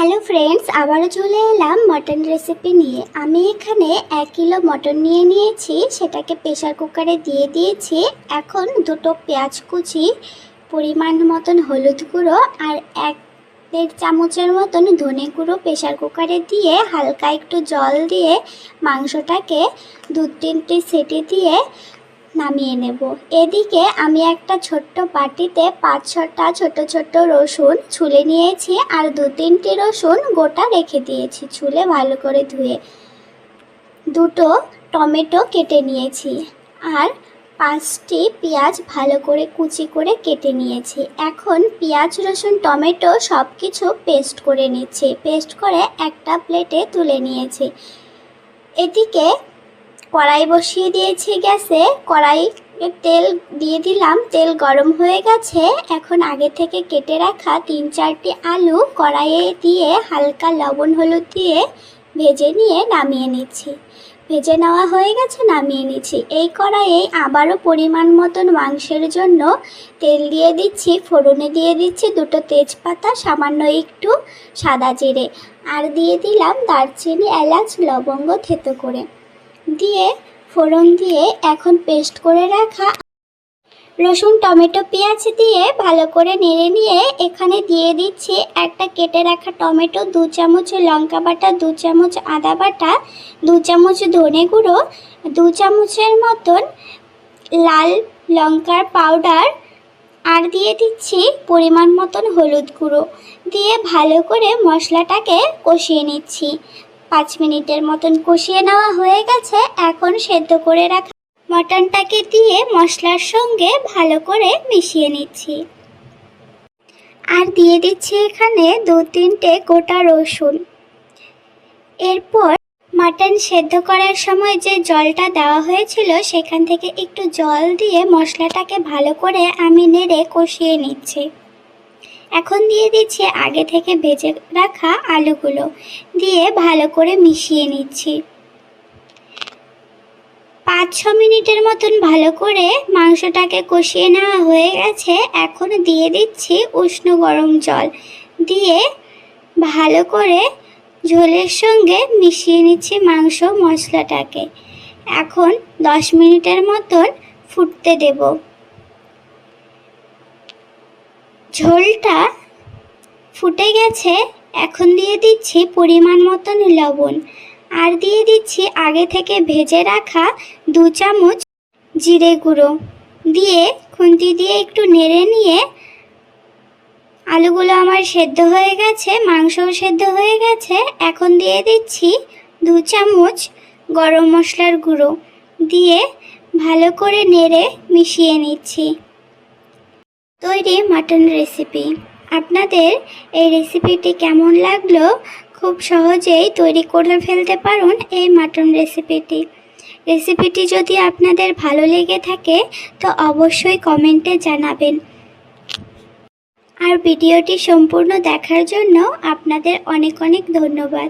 Hello friends, আবারও চলে এলাম মটন রেসিপি নিয়ে। আমি এখানে 1 কিলো মটন নিয়ে নিয়েছি, সেটাকে প্রেশার কুকারে দিয়ে দিয়েছি। এখন দুটো পেঁয়াজ কুচি, পরিমাণ মতন হলুদ গুঁড়ো আর 1-1.5 চামচের মতন ধনে গুঁড়ো প্রেশার কুকারে দিয়ে হালকা একটু জল দিয়ে মাংসটাকে 2-3টে সিটি দিয়ে নামিয়ে নেব। এদিকে আমি একটা ছোট্ট বাটিতে 5-6টা ছোট ছোট রসুন ছুলে নিয়েছি আর 2-3টে রসুন গোটা রেখে দিয়েছি ছুলে ভালো করে ধুয়ে। দুটো টমেটো কেটে নিয়েছি আর 5টি পেঁয়াজ ভালো করে কুচি করে কেটে নিয়েছি। এখন পেঁয়াজ রসুন টমেটো সব কিছু পেস্ট করে নিচ্ছি। পেস্ট করে একটা প্লেটে তুলে নিয়েছি। এদিকে কড়াই বসিয়ে দিয়েছি গ্যাসে। কড়াই তেল দিয়ে দিলাম, তেল গরম হয়ে গেছে। এখন আগে থেকে কেটে রাখা 3-4টি আলু কড়াইয়ে দিয়ে হালকা লবণ হলুদ দিয়ে ভেজে নিয়ে নামিয়ে নিচ্ছি। ভেজে নেওয়া হয়ে গেছে, নামিয়ে নিচ্ছি। এই কড়াইয়ে আবারও পরিমাণ মতন মাংসের জন্য তেল দিয়ে দিচ্ছি। ফোড়নে দিয়ে দিচ্ছি 2টো তেজপাতা, সামান্য একটু সাদা জিরে আর দিয়ে দিলাম দারচিনি, এলাচ, লবঙ্গ থেতো করে দিয়ে ফোড়ন দিয়ে এখন পেস্ট করে রাখা রসুন টমেটো পেঁয়াজ দিয়ে ভালো করে নেড়ে নিয়ে এখানে দিয়ে দিচ্ছি একটা কেটে রাখা টমেটো, 2 চামচ লঙ্কা বাটা, 2 চামচ আদা বাটা, 2 চামচ ধনে গুঁড়ো, 2 চামচের মতন লাল লঙ্কার পাউডার আর দিয়ে দিচ্ছি পরিমাণ মতন হলুদ গুঁড়ো দিয়ে ভালো করে মশলাটাকে কষিয়ে নিচ্ছি। 5 মিনিটের মতন কষিয়ে নেওয়া হয়ে গেছে। এখন সেদ্ধ করে রাখা মটনটাকে দিয়ে মশলার সঙ্গে ভালো করে মিশিয়ে নিচ্ছি আর দিয়ে দিচ্ছি এখানে 2-3টে গোটা রসুন। এরপর মটন সেদ্ধ করার সময় যে জলটা দেওয়া হয়েছিল সেখান থেকে একটু জল দিয়ে মশলাটাকে ভালো করে আমি নেড়ে কষিয়ে নিচ্ছি। এখন দিয়ে দিচ্ছি আগে থেকে ভেজে রাখা আলুগুলো দিয়ে ভালো করে মিশিয়ে নিচ্ছি। 5-6 মিনিটের মতন ভালো করে মাংসটাকে কষিয়ে নেওয়া হয়ে গেছে। এখন দিয়ে দিচ্ছি উষ্ণ গরম জল দিয়ে ভালো করে ঝোলের সঙ্গে মিশিয়ে নিচ্ছি মাংস মশলাটাকে। এখন 10 মিনিটের মতন ফুটতে দেব। ঝোলটা ফুটে গেছে। এখন দিয়ে দিচ্ছি পরিমাণ মতন লবণ আর দিয়ে দিচ্ছি আগে থেকে ভেজে রাখা 2 চামচ জিরে গুঁড়ো দিয়ে খুন্তি দিয়ে একটু নেড়ে নিয়ে আলুগুলো আমার সেদ্ধ হয়ে গেছে, মাংসও সেদ্ধ হয়ে গেছে। এখন দিয়ে দিচ্ছি 2 চামচ গরম মশলার গুঁড়ো দিয়ে ভালো করে নেড়ে মিশিয়ে নিচ্ছি। তৈরি মটন রেসিপি। আপনাদের এই রেসিপিটি কেমন লাগলো? খুব সহজেই তৈরি করে ফেলতে পারুন এই মটন রেসিপিটি যদি আপনাদের ভালো লেগে থাকে তো অবশ্যই কমেন্টে জানাবেন। আর ভিডিওটি সম্পূর্ণ দেখার জন্য আপনাদের অনেক অনেক ধন্যবাদ।